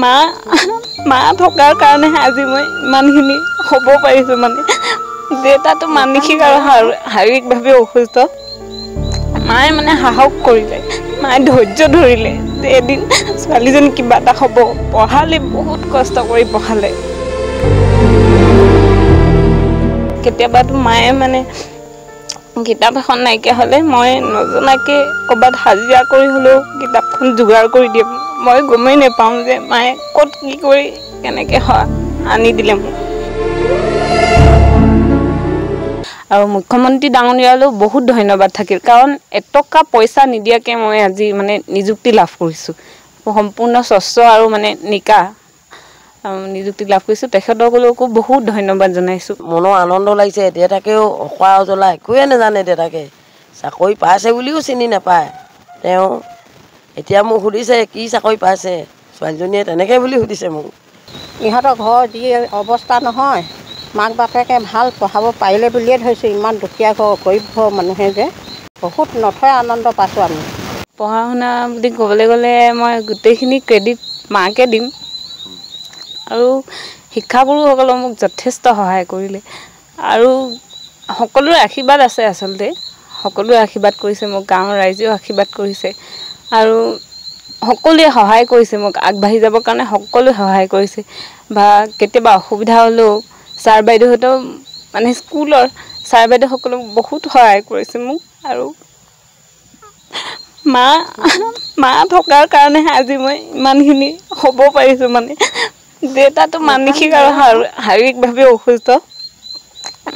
মা মা থকাৰ কাৰণেহে আজি মই ইমানখিনি হ'ব পাৰিছোঁ মানে। দেউতাটো মানসিক আৰু শাৰীৰিকভাৱে অসুস্থ। মায়ে মানে সাহস কৰিলে, মায়ে ধৈৰ্য ধৰিলে যে এদিন ছোৱালীজনী কিবা এটা হ'ব। পঢ়ালে, বহুত কষ্ট কৰি পঢ়ালে। কেতিয়াবাতো মায়ে মানে কিতাপ এখন নাইকিয়া হ'লে মই নজনাকৈ ক'ৰবাত হাজিৰা কৰি হ'লেও কিতাপখন যোগাৰ কৰি দিম। মই গমেই নাপাওঁ যে মায়ে ক'ত কি কৰি কেনেকৈ আনি দিলে মোক। আৰু মুখ্যমন্ত্ৰী ডাঙৰীয়ালৈও বহুত ধন্যবাদ থাকিল, কাৰণ এটকা পইচা নিদিয়াকৈ মই আজি মানে নিযুক্তি লাভ কৰিছোঁ। সম্পূৰ্ণ স্বচ্ছ আৰু মানে নিকা নিযুক্তি লাভ কৰিছোঁ। তেখেতসকলকো বহুত ধন্যবাদ জনাইছোঁ। মনৰ আনন্দ লাগিছে। দেউতাকেও অসৰা জ্বলা একোৱে নাজানে। দেউতাকে চাকৰি পাইছে বুলিও চিনি নাপায়। তেওঁ এতিয়া মোক সুধিছে কি চাকৰি পাইছে ছোৱালীজনীয়ে, তেনেকৈ বুলি সুধিছে মোক। ইহঁতৰ ঘৰ যি অৱস্থা নহয়, মাক বাপেকে ভাল পঢ়াব পাৰিলে বুলিয়ে ধৰিছোঁ। ইমান দুখীয়া ঘৰ, গৰীব ঘৰ মানুহে যে বহুত নথৈ আনন্দ পাইছোঁ আমি। পঢ়া শুনা বুলি ক'বলৈ গ'লে মই গোটেইখিনি ক্ৰেডিট মাকে দিম। আৰু শিক্ষাগুৰুসকলক মোক যথেষ্ট সহায় কৰিলে। আৰু সকলোৰে আশীৰ্বাদ আছে আচলতে। সকলোৱে আশীৰ্বাদ কৰিছে মোক, গাঁৱৰ ৰাইজেও আশীৰ্বাদ কৰিছে। আৰু সকলোৱে সহায় কৰিছে মোক আগবাঢ়ি যাবৰ কাৰণে। সকলোৱে সহায় কৰিছে বা কেতিয়াবা অসুবিধা হ'লেও ছাৰ বাইদেউহঁতেও মানে স্কুলৰ ছাৰ বাইদেউসকলক বহুত সহায় কৰিছে মোক। আৰু মা থকাৰ কাৰণেহে আজি মই ইমানখিনি হ'ব পাৰিছোঁ মানে। দেউতাটো মানসিক আৰু শাৰীৰিকভাৱে অসুস্থ।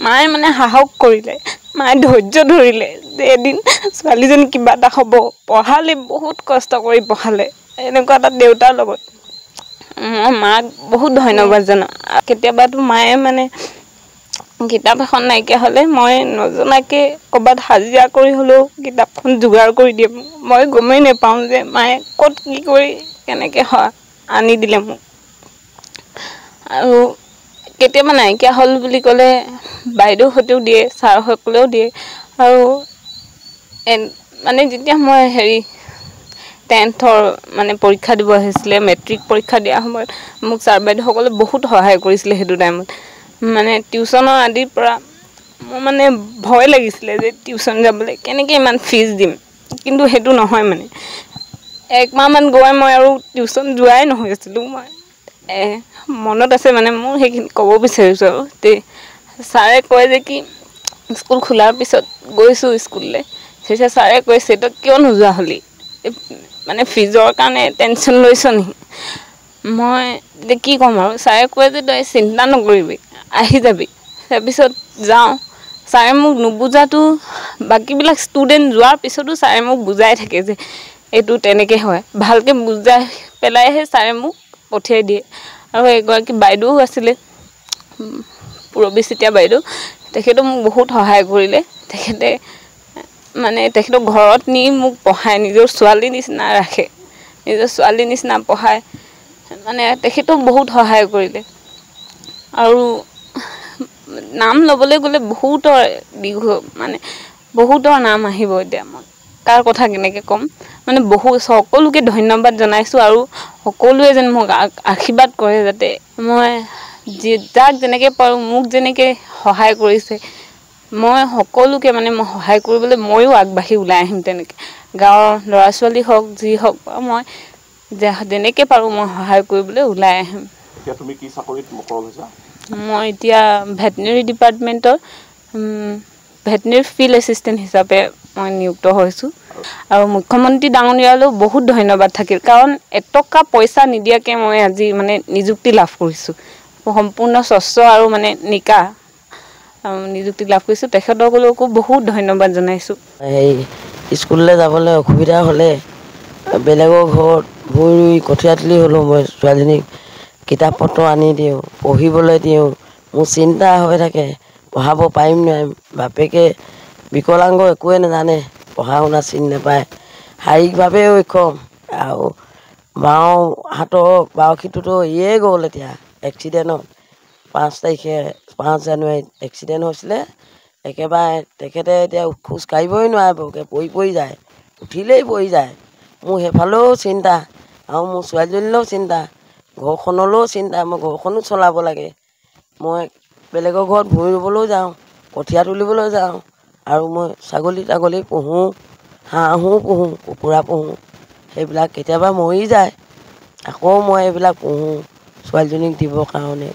মায়ে মানে সাহস কৰিলে, মায়ে ধৈৰ্য ধৰিলে যে এদিন ছোৱালীজনী কিবা এটা হ'ব। পঢ়ালে, বহুত কষ্ট কৰি পঢ়ালে। এনেকুৱা এটা দেউতাৰ লগত মই মাক বহুত ধন্যবাদ জনাওঁ। কেতিয়াবাতো মায়ে মানে কিতাপ এখন নাইকিয়া হ'লে মই নজনাকৈ ক'ৰবাত হাজিৰা কৰি হ'লেও কিতাপখন যোগাৰ কৰি দিম। মই গমেই নাপাওঁ যে মায়ে ক'ত কি কৰি কেনেকৈ আনি দিলে মোক। আৰু কেতিয়াবা নাইকিয়া হ'ল বুলি ক'লে বাইদেউহঁতেও দিয়ে, ছাৰসকলেও দিয়ে। আৰু মানে যেতিয়া মই 10th মানে পৰীক্ষা দিব আহিছিলে, মেট্ৰিক পৰীক্ষা দিয়াৰ সময়ত মোক ছাৰ বাইদেউসকলে বহুত সহায় কৰিছিলে। সেইটো টাইমত মানে টিউশ্যনৰ আদিৰ পৰা মোৰ মানে ভয় লাগিছিলে যে টিউশ্যন যাবলৈ, কেনেকৈ ইমান ফিজ দিম। কিন্তু সেইটো নহয় মানে। 1 মাহমান গৈ মই আৰু টিউশ্যন যোৱাই নহয় আছিলোঁ। মই মনত আছে মানে মোৰ, সেইখিনি ক'ব বিচাৰিছোঁ। আৰু ছাৰে কয় যে কি স্কুল খোলাৰ পিছত গৈছোঁ স্কুললৈ, তেতিয়া ছাৰে কৈছে তই কিয় নোযোৱা হ'লি, মানে ফিজৰ কাৰণে টেনশ্যন লৈছ নেকি? মই এতিয়া কি ক'ম আৰু। ছাৰে কয় যে তই চিন্তা নকৰিবি, আহি যাবি। তাৰপিছত যাওঁ। ছাৰে মোক নুবুজাটো বাকীবিলাক ষ্টুডেণ্ট যোৱাৰ পিছতো ছাৰে মোক বুজাই থাকে যে এইটো তেনেকৈ হয়। ভালকৈ বুজাই পেলাইহে ছাৰে মোক পঠিয়াই দিয়ে। আৰু এগৰাকী বাইদেউ আছিলে, পুৰবী চেতিয়া বাইদেউ, তেখেতেও মোক বহুত সহায় কৰিলে। তেখেতক ঘৰত নি মোক পঢ়ায়, নিজৰ ছোৱালীৰ নিচিনা ৰাখে, নিজৰ ছোৱালীৰ নিচিনা পঢ়ায়। মানে তেখেতেও বহুত সহায় কৰিলে। আৰু নাম ল'বলৈ গ'লে বহুতৰ নাম আহিব। এতিয়া মই কাৰ কথা কেনেকৈ ক'ম, মানে সকলোকে ধন্যবাদ জনাইছোঁ। আৰু সকলোৱে যেন মোক আশীৰ্বাদ কৰে যাতে মই যাক যেনেকৈ পাৰোঁ, মোক যেনেকৈ সহায় কৰিছে, মই সকলোকে মানে মই সহায় কৰিবলৈ ময়ো আগবাঢ়ি ওলাই আহিম। তেনেকৈ গাঁৱৰ ল'ৰা ছোৱালী হওক, যি হওক, মই যেনেকৈ পাৰোঁ মই সহায় কৰিবলৈ ওলাই আহিম। এতিয়া তুমি কি চাকৰিত মকৰল হৈছা? মই এতিয়া ভেটেনেৰী ডিপাৰ্টমেণ্টৰ ভেটেনেৰী ফিল্ড এছিষ্টেণ্ট হিচাপে মই নিযুক্ত হৈছোঁ। আৰু মুখ্যমন্ত্ৰী ডাঙৰীয়ালৈও বহুত ধন্যবাদ থাকিল, কাৰণ এটকা পইচা নিদিয়াকৈ মই আজি মানে নিযুক্তি লাভ কৰিছোঁ। সম্পূৰ্ণ স্বচ্ছ আৰু মানে নিকা নিযুক্তি লাভ কৰিছোঁ। তেখেতসকলকো বহুত ধন্যবাদ জনাইছোঁ। স্কুললৈ যাবলৈ অসুবিধা হ'লে বেলেগৰ ঘৰত ভূই ৰুই কঠীয়া তুলি হ'লেও মই ছোৱালীজনীক কিতাপ পত্ৰ আনি দিওঁ, পঢ়িবলৈ দিওঁ। মোৰ চিন্তা হৈ থাকে পঢ়াব পাৰিম নোৱাৰিম। বাপেকে বিকলাংগ, একোৱে নাজানে, পঢ়া শুনা চিনি নাপায়, শাৰীৰিকভাৱেও অক্ষম। আৰু হাতৰ বাউসীটোতো এৰিয়ে গ'ল এতিয়া এক্সিডেণ্টত। 5 জানুৱাৰীত এক্সিডেণ্ট হৈছিলে। একেবাৰে তেখেতে এতিয়া খোজ কাঢ়িবই নোৱাৰে, পৰি যায়, উঠিলেই পৰি যায়। মোৰ সেইফালেও চিন্তা আৰু মোৰ ছোৱালীজনীলৈও চিন্তা। ঘৰখনলৈও চিন্তা, মই ঘৰখনো চলাব লাগে। মই বেলেগৰ ঘৰত ভূঁই ৰুবলৈও যাওঁ, কঠীয়া তুলিবলৈ যাওঁ, আৰু মই ছাগলী পুহোঁ, হাঁহো পুহোঁ, কুকুৰা পুহোঁ। সেইবিলাক কেতিয়াবা মৰি যায়, আকৌ মই এইবিলাক পুহোঁ ছোৱালীজনীক দিবৰ কাৰণে।